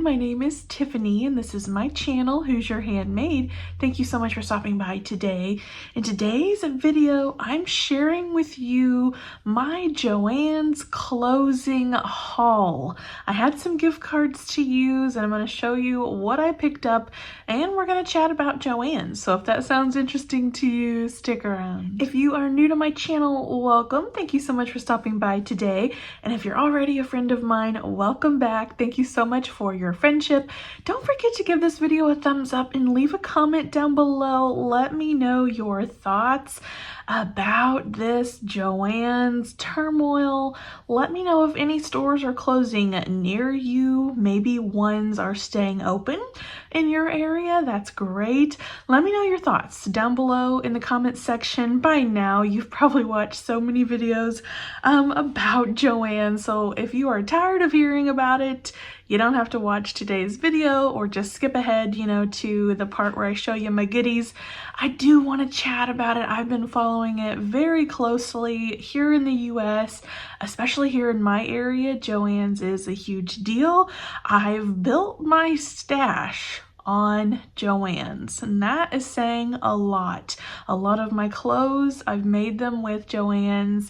my name is Tiffany and this is my channel, Who's Your Handmade. Thank you so much for stopping by today. In today's video, I'm sharing with you my Joann's closing haul. I had some gift cards to use and I'm going to show you what I picked up and we're going to chat about Joann. So if that sounds interesting to you, stick around. If you are new to my channel, welcome. Thank you so much for stopping by today. And if you're already a friend of mine, welcome back. Thank you so much for your friendship. Don't forget to give this video a thumbs up and leave a comment down below. Let me know your thoughts about this Joann's turmoil. Let me know if any stores are closing near you. Maybe ones are staying open in your area. That's great. Let me know your thoughts down below in the comments section. By now, you've probably watched so many videos about Joann. So if you are tired of hearing about it, you don't have to watch today's video or just skip ahead, to the part where I show you my goodies. I do want to chat about it. I've been following it very closely here in the US, especially here in my area. Joann's is a huge deal. I've built my stash on Joann's, and that is saying a lot. A lot of my clothes, I've made them with Joann's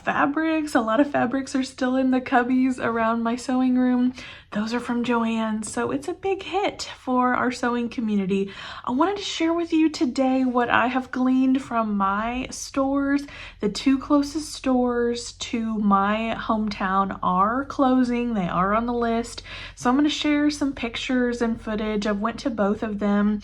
fabrics. A lot of fabrics are still in the cubbies around my sewing room. Those are from Joann, so it's a big hit for our sewing community. I wanted to share with you today what I have gleaned from my stores. The two closest stores to my hometown are closing. They are on the list. So I'm going to share some pictures and footage. I've went to both of them.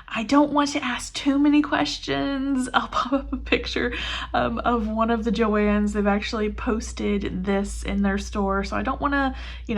I don't want to ask too many questions. I'll pop up a picture of one of the Joann's. They've actually posted this in their store, so I don't want to,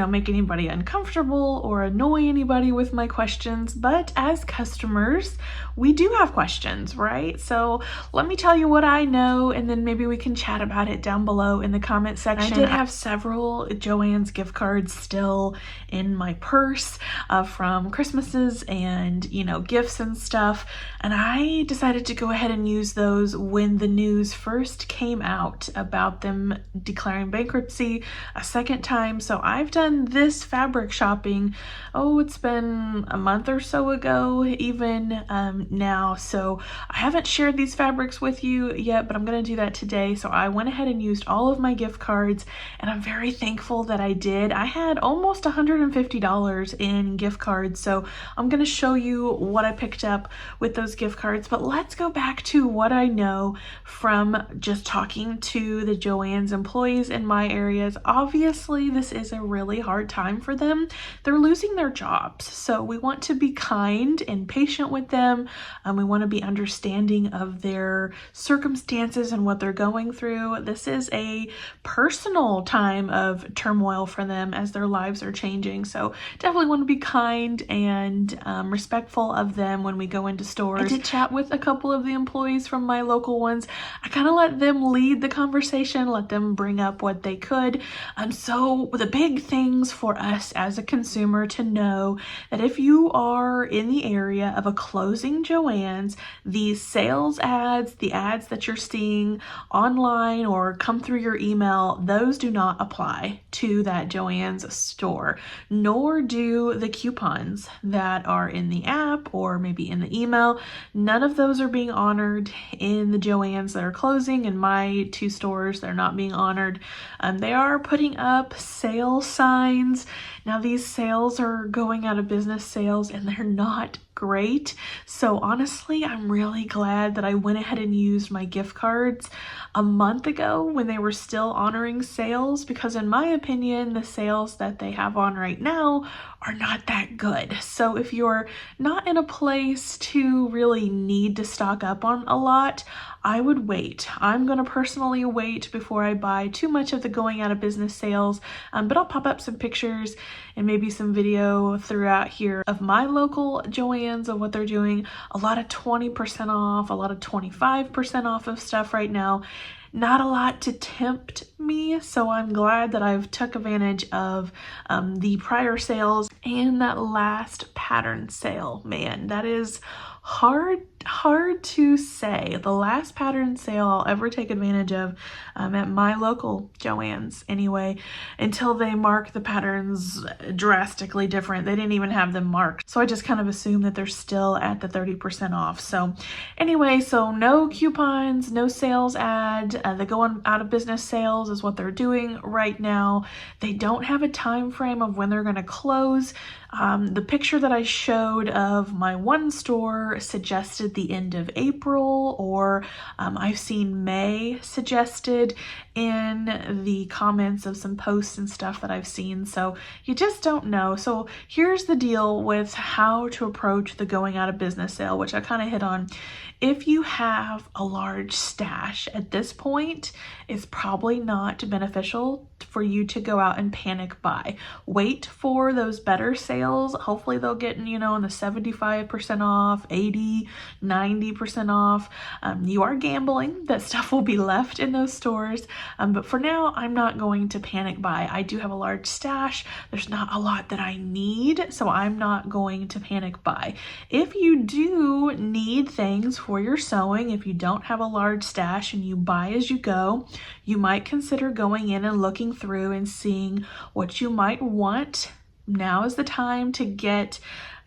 make anybody uncomfortable or annoy anybody with my questions, but as customers, we do have questions, right? So let me tell you what I know, and then maybe we can chat about it down below in the comment section. I did have several Joann's gift cards still in my purse from Christmases and, gifts and stuff, and I decided to go ahead and use those when the news first came out about them declaring bankruptcy a second time. So I've done this fabric shopping, it's been a month or so ago even now, so I haven't shared these fabrics with you yet, but I'm going to do that today. So I went ahead and used all of my gift cards, and I'm very thankful that I did. I had almost $150 in gift cards, so I'm going to show you what I picked up with those gift cards. But let's go back to what I know from just talking to the Joann's employees in my areas. Obviously, this is a really hard time for them. They're losing their jobs, so we want to be kind and patient with them. We want to be understanding of their circumstances and what they're going through. This is a personal time of turmoil for them as their lives are changing, so definitely want to be kind and respectful of them when we go into stores. I did chat with a couple of the employees from my local ones. I kind of let them lead the conversation, let them bring up what they could. So the big things for us as a consumer to know that if you are in the area of a closing Joann's, these sales ads, the ads that you're seeing online or come through your email, those do not apply to that Joann's store, nor do the coupons that are in the app or maybe in the email. None of those are being honored in the Joann's that are closing. In my two stores, they're not being honored. They are putting up sale signs. Now these sales are going out of business sales and they're not great. So honestly, I'm really glad that I went ahead and used my gift cards a month ago when they were still honoring sales, because in my opinion, the sales that they have on right now are not that good. So if you're not in a place to really need to stock up on a lot, I would wait. I'm going to personally wait before I buy too much of the going out of business sales, but I'll pop up some pictures and maybe some video throughout here of my local Joann's of what they're doing. A lot of 20% off, a lot of 25% off of stuff right now. Not a lot to tempt me, so I'm glad that I've took advantage of the prior sales and that last pattern sale. Man, that is Hard to say. The last pattern sale I'll ever take advantage of at my local Joann's anyway, until they mark the patterns drastically different. They didn't even have them marked. So I just kind of assume that they're still at the 30% off. So anyway, so no coupons, no sales ad. The going out of business sales is what they're doing right now. They don't have a time frame of when they're going to close. The picture that I showed of my one store suggested the end of April, or I've seen May suggested in the comments of some posts and stuff that I've seen. So you just don't know. So here's the deal with how to approach the going out of business sale, which I kind of hit on. If you have a large stash at this point, it's probably not beneficial for you to go out and panic buy. Wait for those better sales. Hopefully they'll get, you know, in the 75% off, 80, 90% off. You are gambling that stuff will be left in those stores. But for now, I'm not going to panic buy. I do have a large stash. There's not a lot that I need, so I'm not going to panic buy. If you do need things for your sewing, if you don't have a large stash and you buy as you go, you might consider going in and looking through and seeing what you might want. Now is the time to get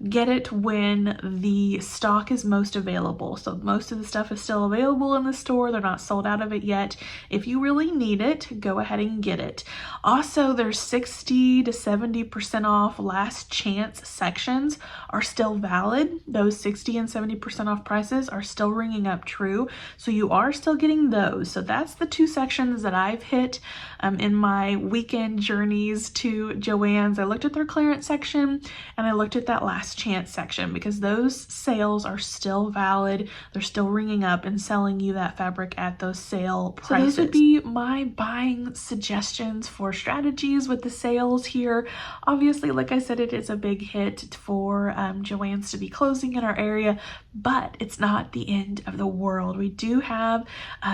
it when the stock is most available. So most of the stuff is still available in the store. They're not sold out of it yet. If you really need it, go ahead and get it. Also, there's 60 to 70% off last chance sections are still valid. Those 60 and 70% off prices are still ringing up true. So you are still getting those. So that's the two sections that I've hit in my weekend journeys to Joann's. I looked at their clearance section and I looked at that last chance section because those sales are still valid. They're still ringing up and selling you that fabric at those sale prices. So those would be my buying suggestions for strategies with the sales here. Obviously, like I said, it is a big hit for Joann's to be closing in our area, but it's not the end of the world. We do have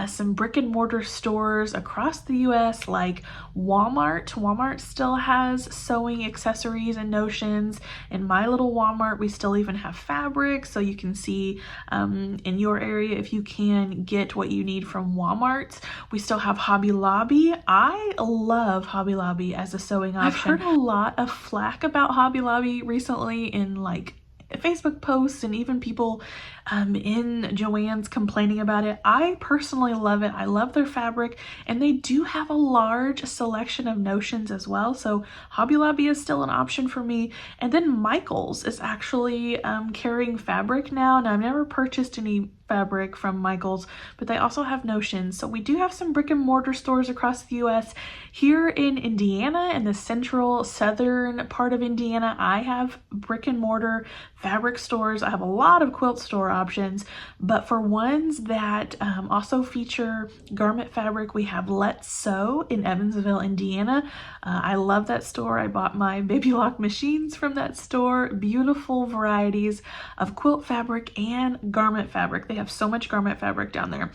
some brick and mortar stores across the US like Walmart. Walmart still has sewing accessories and notions. In my little Walmart, we still even have fabric, so you can see in your area if you can get what you need from Walmart. We still have Hobby Lobby. I love Hobby Lobby as a sewing option. I've heard a lot of flack about Hobby Lobby recently in like Facebook posts and even people in Joann's complaining about it. I personally love it. I love their fabric, and they do have a large selection of notions as well. So Hobby Lobby is still an option for me. And then Michael's is actually carrying fabric now. Now, I've never purchased any fabric from Michael's, but they also have notions. So we do have some brick and mortar stores across the US. Here in Indiana, in the central southern part of Indiana, I have brick and mortar fabric stores. I have a lot of quilt store options, but for ones that also feature garment fabric, we have Let's Sew in Evansville, Indiana. I love that store. I bought my baby lock machines from that store. Beautiful varieties of quilt fabric and garment fabric. They have so much garment fabric down there.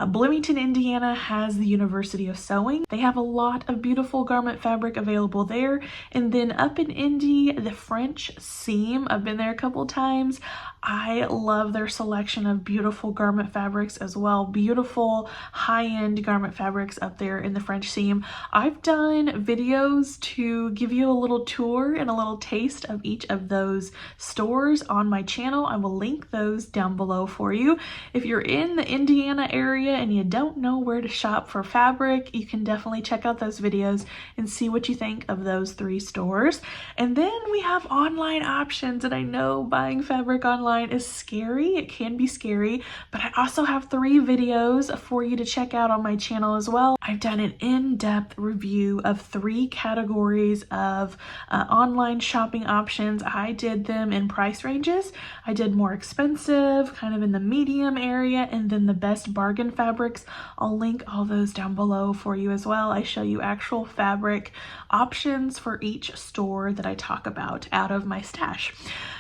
Bloomington, Indiana has the University of Sewing. They have a lot of beautiful garment fabric available there. And then up in Indy, the French Seam. I've been there a couple times. I love their selection of beautiful garment fabrics as well. Beautiful high-end garment fabrics up there in the French Seam. I've done videos to give you a little tour and a little taste of each of those stores on my channel. I will link those down below for you. If you're in the Indiana area and you don't know where to shop for fabric, you can definitely check out those videos and see what you think of those three stores. And then we have online options, and I know buying fabric online is scary. It can be scary, but I also have 3 videos for you to check out on my channel as well. I've done an in-depth review of 3 categories of online shopping options. I did them in price ranges. I did more expensive, kind of in the medium area, and then the best bargain fabrics. I'll link all those down below for you as well. I show you actual fabric options for each store that I talk about out of my stash.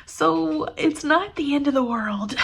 So it's not the end of the world.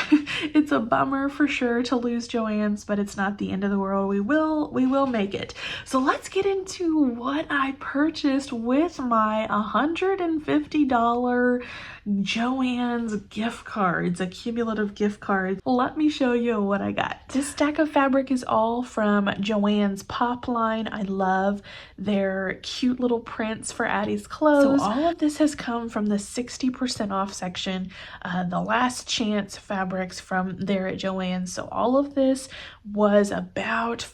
It's a bummer for sure to lose Joann's, but it's not the end of the world. We will make it. So let's get into what I purchased with my $150 Joann's gift cards, a cumulative gift card. Let me show you what I got. This stack of fabric is all from Joann's Pop line. I love their cute little prints for Addie's clothes. So all of this has come from the 60% off section, the last chance fabrics from there at Joann's. So all of this was about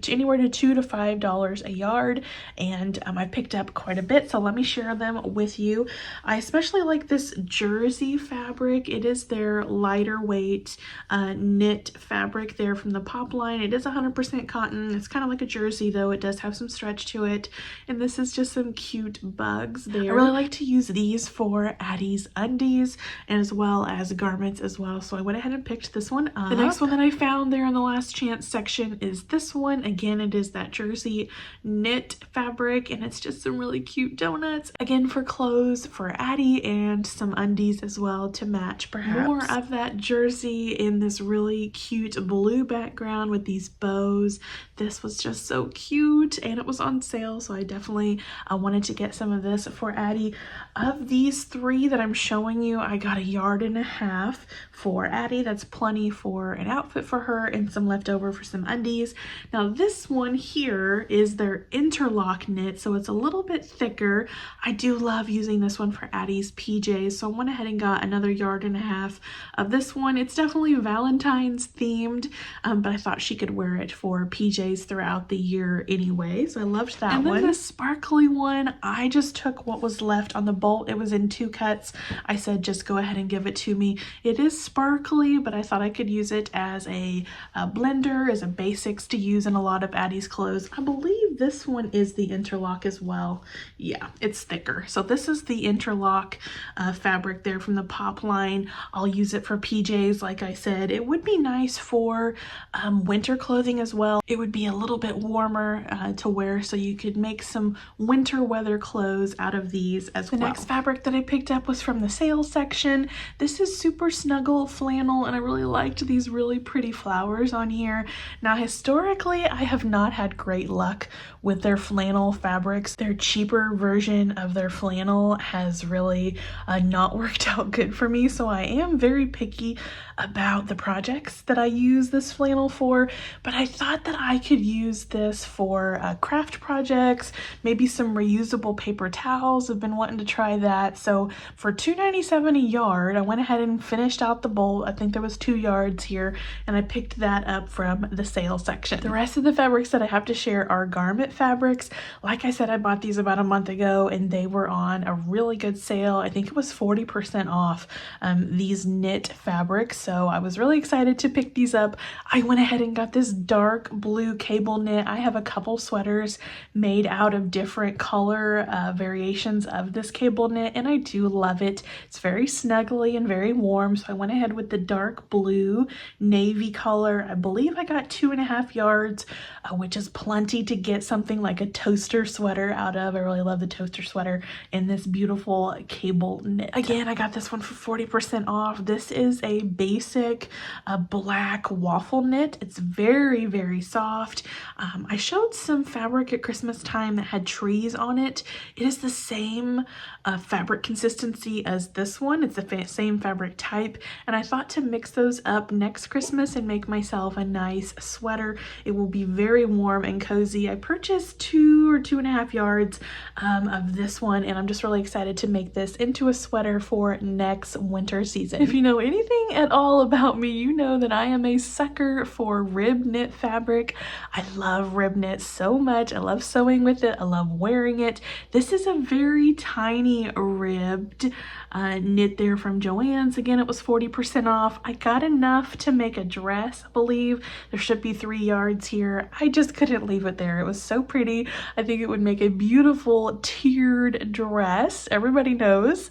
anywhere to $2 to $5 a yard, and I picked up quite a bit, so let me share them with you. I especially like this jersey fabric. It is their lighter weight knit fabric there from the Pop line. It is 100% cotton. It's kind of like a jersey though. It does have some stretch to it, and this is just some cute bugs there. I really like to use these for Addie's undies and as well as garments as well, so I went ahead and picked this one up. The next one that I found there in the last chance section is this one. Again, it is that jersey knit fabric, and it's just some really cute donuts, again for clothes for Addie and some undies as well to match perhaps. More of that jersey in this really cute blue background with these bows. This was just so cute, and it was on sale, so I definitely wanted to get some of this for Addie. Of these three that I'm showing you, I got 1.5 yards for Addie. That's plenty for an outfit for her and some leftover for some undies. Now this one here is their interlock knit, so it's a little bit thicker. I do love using this one for Addie's PJs, so I went ahead and got another 1.5 yards of this one. It's definitely Valentine's themed, but I thought she could wear it for PJs throughout the year anyway, so I loved that one. And then the sparkly one, I just took what was left on the bolt. It was in 2 cuts. I said just go ahead and give it to me. It is sparkly, but I thought I could use it as a blender, as a basics to use in a lot of Addie's clothes. I believe this one is the interlock as well. Yeah, it's thicker. So this is the interlock fabric there from the Pop line. I'll use it for PJs, like I said. It would be nice for winter clothing as well. It would be a little bit warmer to wear, so you could make some winter weather clothes out of these as well. The next fabric that I picked up was from the sales section. This is super snuggle flannel, and I really liked these really pretty flowers on here. Now historically, I have not had great luck with their flannel fabrics. Their cheaper version of their flannel has really not worked out good for me, so I am very picky about the projects that I use this flannel for, but I thought that I could use this for craft projects, maybe some reusable paper towels. I've been wanting to try that. So for $2.97 a yard, I went ahead and finished out the bolt. I think there was 2 yards here, and I picked that up from the sale section. The rest of the fabrics that I have to share are garment fabrics. Like I said, I bought these about a month ago, and they were on a really good sale. I think it was 40% off these knit fabrics, so I was really excited to pick these up. I went ahead and got this dark blue cable knit. I have a couple sweaters made out of different color variations of this cable knit, and I do love it. It's very snuggly and very warm, so I went ahead with the dark blue navy color. I believe I got 2.5 yards, which is plenty to get something like a toaster sweater out of. I really love the toaster sweater in this beautiful cable knit. Again, I got this one for 40% off. This is a basic black waffle knit. It's very, very soft. I showed some fabric at Christmas time that had trees on it. It is the same fabric consistency as this one. It's the same fabric type, and I thought to mix those up next Christmas and make myself a nice sweater. It will be very warm and cozy. I purchased 2 or 2.5 yards of this one, and I'm just really excited to make this into a sweater for next winter season. If you know anything at all about me, you know that I am a sucker for rib knit fabric. I love rib knit so much. I love sewing with it. I love wearing it. This is a very tiny ribbed knit there from Joann's. Again, it was 40% off. I got enough to make a dress, I believe. There should be 3 yards here. I just couldn't leave it there. It was so pretty. I think it would make a beautiful tiered dress. Everybody knows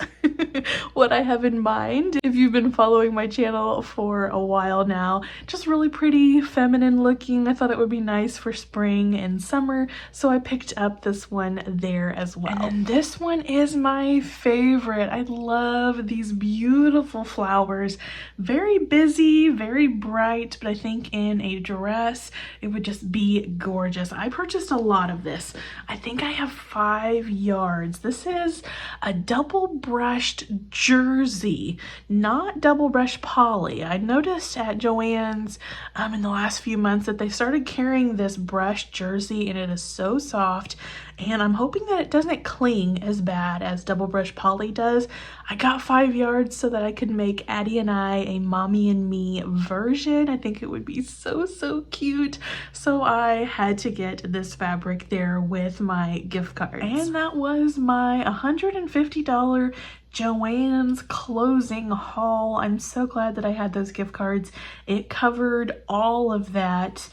what I have in mind if you've been following my channel for a while now. Just really pretty, feminine looking. I thought it would be nice for spring and summer, so I picked up this one there as well. And this one is my favorite. I love these beautiful flowers. Very busy, very bright, but I think in a dress it would just be gorgeous. I purchased a lot of this. I think I have 5 yards. This is a double brushed jersey, not double brush poly. I noticed at Joann's in the last few months that they started carrying this brush jersey, and it is so soft, and I'm hoping that it doesn't cling as bad as double brush poly does. I got 5 yards so that I could make Addie and I a mommy and me version. I think it would be so cute. So I had to get this fabric there with my gift card. And that was my $150 Joann's closing haul. I'm so glad that I had those gift cards. It covered all of that,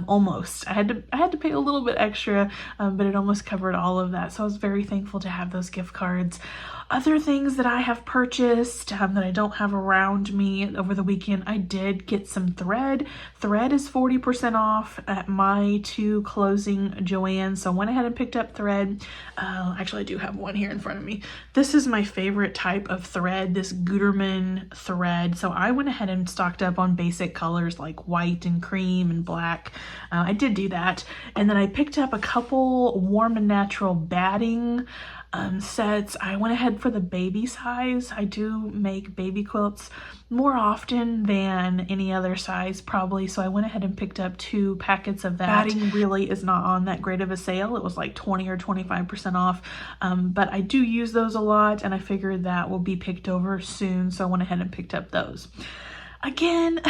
almost. I had to pay a little bit extra, but it almost covered all of that. So I was very thankful to have those gift cards. Other things that I have purchased that I don't have around me over the weekend, I did get some thread. Thread is 40% off at my 2 closing Joann, so I went ahead and picked up thread. Actually, I do have one here in front of me. This is my favorite type of thread, this Gutermann thread. So I went ahead and stocked up on basic colors like white and cream and black. I did do that. And then I picked up a couple warm and natural batting sets. I went ahead for the baby size. I do make baby quilts more often than any other size probably, so I went ahead and picked up 2 packets of that. Batting really is not on that great of a sale. It was like 20 or 25% off, but I do use those a lot, and I figured that will be picked over soon, so I went ahead and picked up those. Again,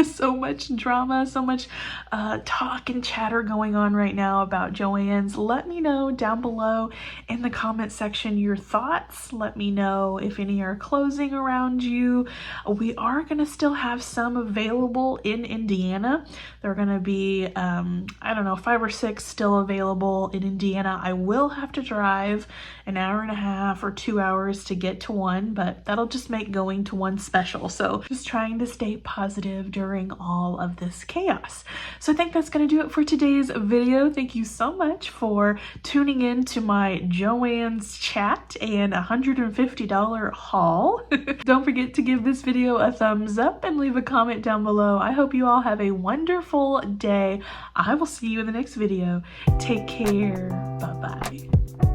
so much drama, so much talk and chatter going on right now about Joann's. Let me know down below in the comment section your thoughts. Let me know if any are closing around you. We are going to still have some available in Indiana. They're going to be, I don't know, 5 or 6 still available in Indiana. I will have to drive an hour and a half or 2 hours to get to one, but that'll just make going to one special. So just trying to stay positive during all of this chaos. So I think that's going to do it for today's video. Thank you so much for tuning in to my Joann's chat and $150 haul. Don't forget to give this video a thumbs up and leave a comment down below. I hope you all have a wonderful day. I will see you in the next video. Take care. Bye-bye.